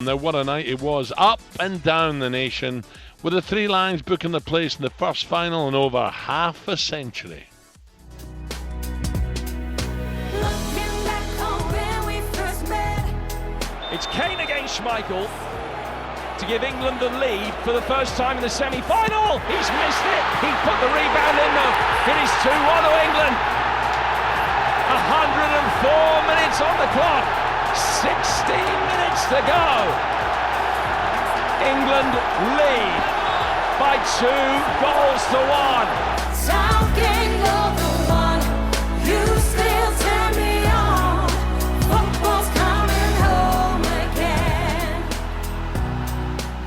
Now, what a night it was, up and down the nation, with the Three Lions booking their place in the first final in over half a century. It's Kane against Schmeichel to give England the lead for the first time in the semi-final. He's missed it. He put the rebound in though. It is 2-1 to England. 104 minutes on the clock. 16 minutes to go. England lead by 2 goals to 1. Talking of the one, you still turn me on. Football's coming home again.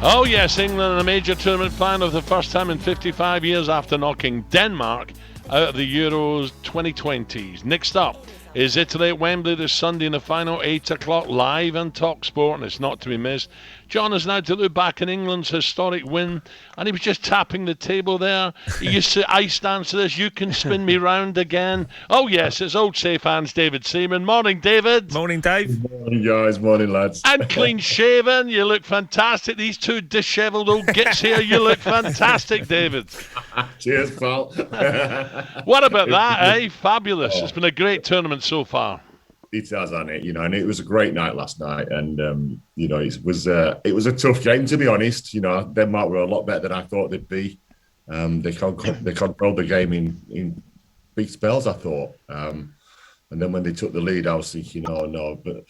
Oh yes, England in a major tournament final for the first time in 55 years after knocking Denmark out of the Euros 2020s. Next up is Italy at Wembley this Sunday in the final, 8 o'clock, live on talkSPORT, and it's not to be missed. John is now to look back in England's historic win, and he was just tapping the table there. He used to ice dance to this, "You Can Spin Me Round Again." Oh yes, it's old safe hands, David Seamen. Morning, David. Morning, Dave. Morning, guys. Morning, lads. And clean shaven, you look fantastic. These two dishevelled old gits here, you look fantastic, David. Cheers, pal. What about that, eh? Fabulous. It's been a great tournament so far. It has, hasn't it? And it was a great night last night. And, it was a tough game, to be honest. Denmark were a lot better than I thought they'd be. They controlled the game in big spells, I thought. And then when they took the lead, I was thinking, oh, no. But,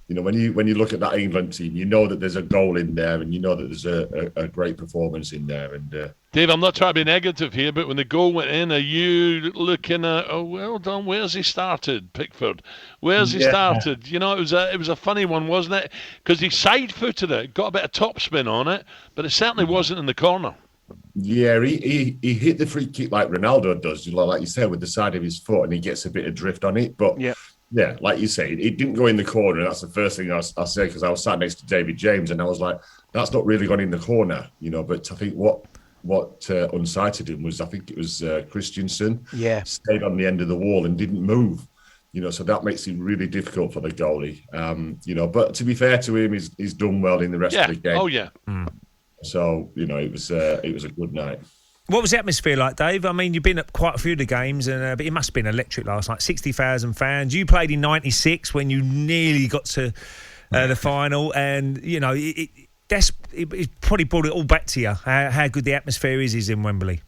when you look at that England team, you know that there's a goal in there and you know that there's a great performance in there. And Dave, I'm not trying to be negative here, but when the goal went in, are you looking at, oh, well done, where's he started, Pickford? Where's he started? It was a funny one, wasn't it? Because he side-footed it, got a bit of topspin on it, but it certainly wasn't in the corner. Yeah, he hit the free kick like Ronaldo does, like you said, with the side of his foot, and he gets a bit of drift on it. But yeah, like you say, it didn't go in the corner. That's the first thing I'll say, because I was sat next to David James, and I was like, that's not really gone in the corner, But I think what unsighted him was, I think it was Christensen. Yeah, stayed on the end of the wall and didn't move. So that makes it really difficult for the goalie. But to be fair to him, he's done well in the rest of the game. Oh yeah. So it was a good night. What was the atmosphere like, Dave? I mean, you've been at quite a few of the games, but it must have been electric last night. 60,000 fans. You played in '96 when you nearly got to the final, and it probably brought it all back to you. How good the atmosphere is in Wembley.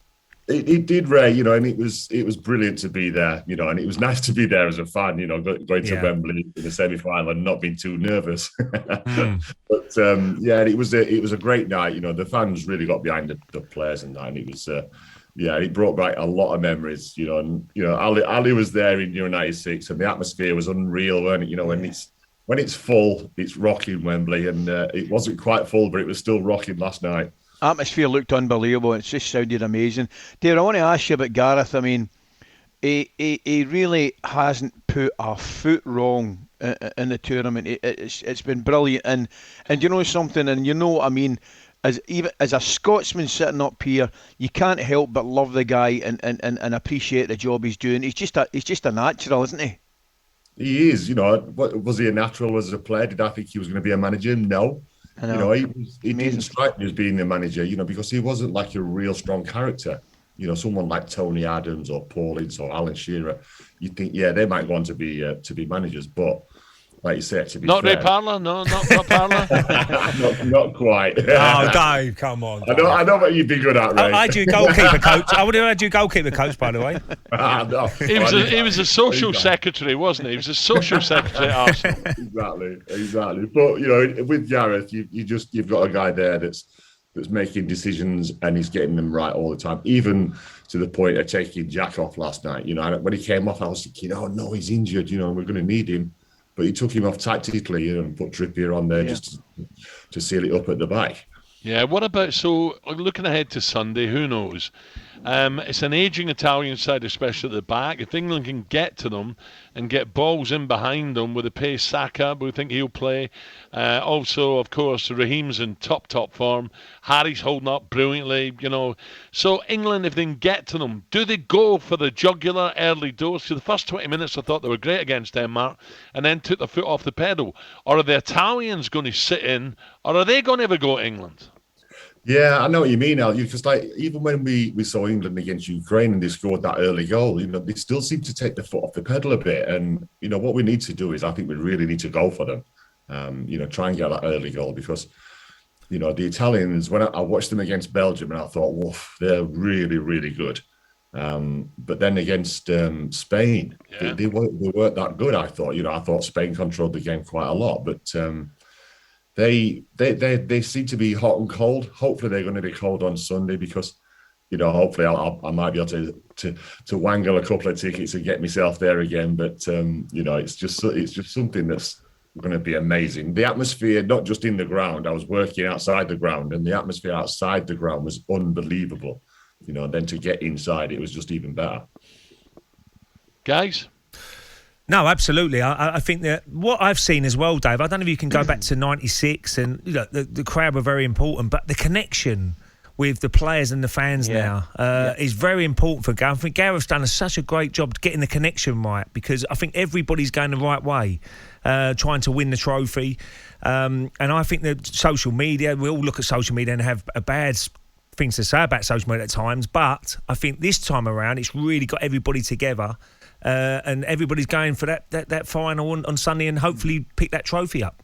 It did, Ray. And it was brilliant to be there. And it was nice to be there as a fan. Going to Wembley in the semi-final and not being too nervous. But it was a great night. The fans really got behind the players and that. And it was, it brought back a lot of memories. And Ali was there in '96, and the atmosphere was unreal, wasn't it? When it's full, it's rocking Wembley, and it wasn't quite full, but it was still rocking last night. Atmosphere looked unbelievable. It just sounded amazing. Dave, I want to ask you about Gareth. I mean, he really hasn't put a foot wrong in the tournament. It's been brilliant. And you know something, and what I mean, as a Scotsman sitting up here, you can't help but love the guy and appreciate the job he's doing. He's just a natural, isn't he? He is. Was he a natural as a player? Did I think he was going to be a manager? No. He didn't strike me as being the manager, because he wasn't like a real strong character. Someone like Tony Adams or Paul Ince or Alan Shearer, you think, they might go on to be managers, but like you said, to be not fair, Ray Parlour, no, not Parlour. not quite. Oh, Dave, come on. Dave. I know what you'd be good at, Ray. I had you goalkeeper coach. I would have had you goalkeeper coach, by the way. No, he was a social secretary, wasn't he? He was a social secretary at Arsenal. Exactly. But with Gareth, you've got a guy there that's making decisions, and he's getting them right all the time, even to the point of taking Jack off last night. When he came off, I was thinking, oh no, he's injured. We're going to need him. But he took him off tactically and put Trippier on there just to seal it up at the back. Yeah, what about, so looking ahead to Sunday, who knows? It's an ageing Italian side, especially at the back. If England can get to them and get balls in behind them with the pace Saka, we think he'll play. Also, of course, Raheem's in top form. Harry's holding up brilliantly, So England, if they can get to them, do they go for the jugular early dose? So the first 20 minutes I thought they were great against Denmark and then took their foot off the pedal. Or are the Italians going to sit in, or are they going to ever go to England? Yeah, I know what you mean, Al. Because even when we saw England against Ukraine and they scored that early goal, they still seem to take the foot off the pedal a bit. And what we need to do is, I think we really need to go for them. Try and get that early goal because, the Italians, when I watched them against Belgium, and I thought, woof, they're really, really good. But then against Spain, they weren't that good. I thought Spain controlled the game quite a lot, but. They seem to be hot and cold. Hopefully they're going to be cold on Sunday because, hopefully I might be able to wangle a couple of tickets and get myself there again. But it's just something that's going to be amazing. The atmosphere, not just in the ground. I was working outside the ground, and the atmosphere outside the ground was unbelievable. Then to get inside, it was just even better. Guys. No, absolutely. I think that what I've seen as well, Dave, I don't know if you can go back to 96 and the crowd were very important, but the connection with the players and the fans now is very important for Gareth. I think Gareth's done such a great job getting the connection right because I think everybody's going the right way, trying to win the trophy. And I think that social media, we all look at social media and have a bad things to say about social media at times, but I think this time around it's really got everybody together. And everybody's going for that final on Sunday and hopefully pick that trophy up.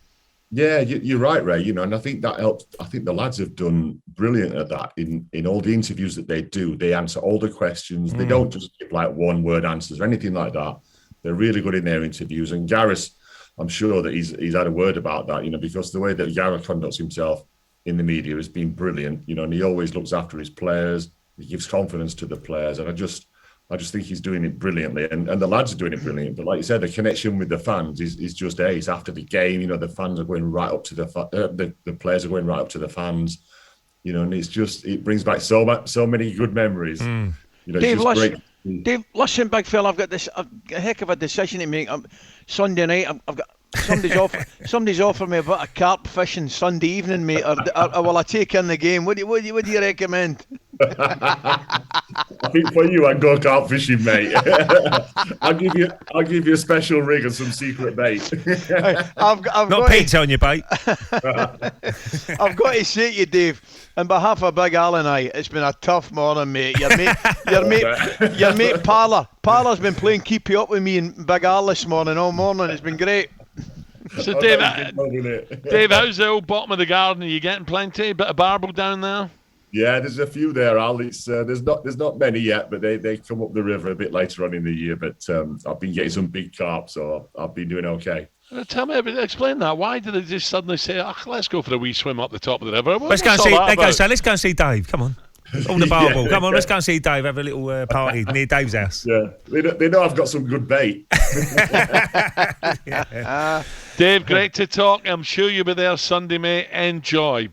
Yeah, you're right, Ray. And I think that helps. I think the lads have done brilliant at that. In all the interviews that they do, they answer all the questions. They don't just give one-word answers or anything like that. They're really good in their interviews. And Gareth, I'm sure that he's had a word about that. Because the way that Gareth conducts himself in the media has been brilliant. And he always looks after his players. He gives confidence to the players, and I just think he's doing it brilliantly, and the lads are doing it brilliantly. But like you said, the connection with the fans is just ace. After the game, the fans are going right up to the players are going right up to the fans, and it brings back so many good memories. Dave, listen, big fella, I've got a heck of a decision to make. Sunday night, I've got. Somebody's offered me a bit of carp fishing Sunday evening, mate. Or will I take in the game? What do you recommend? I think for you, I'd go carp fishing, mate. I'll give you a special rig and some secret bait. I've not pizza on your bait. I've got to say to you, Dave, on behalf of Big Al and I, it's been a tough morning, mate. Your mate Parler's been playing keepy up with me and Big Al this morning all morning. It's been great. So Dave, how's the old bottom of the garden? Are you getting plenty? Bit of barbel down there? Yeah, there's a few there, Al. It's there's not many yet, but they come up the river a bit later on in the year. But I've been getting some big carp, so I've been doing okay. Tell me, explain that. Why did they just suddenly say, let's go for a wee swim up the top of the river? Let's go and see Dave. Come on. All the barbel. Come on, let's go and see Dave. Have a little party near Dave's house. Yeah, they know I've got some good bait. Dave, great to talk. I'm sure you'll be there Sunday, mate. Enjoy.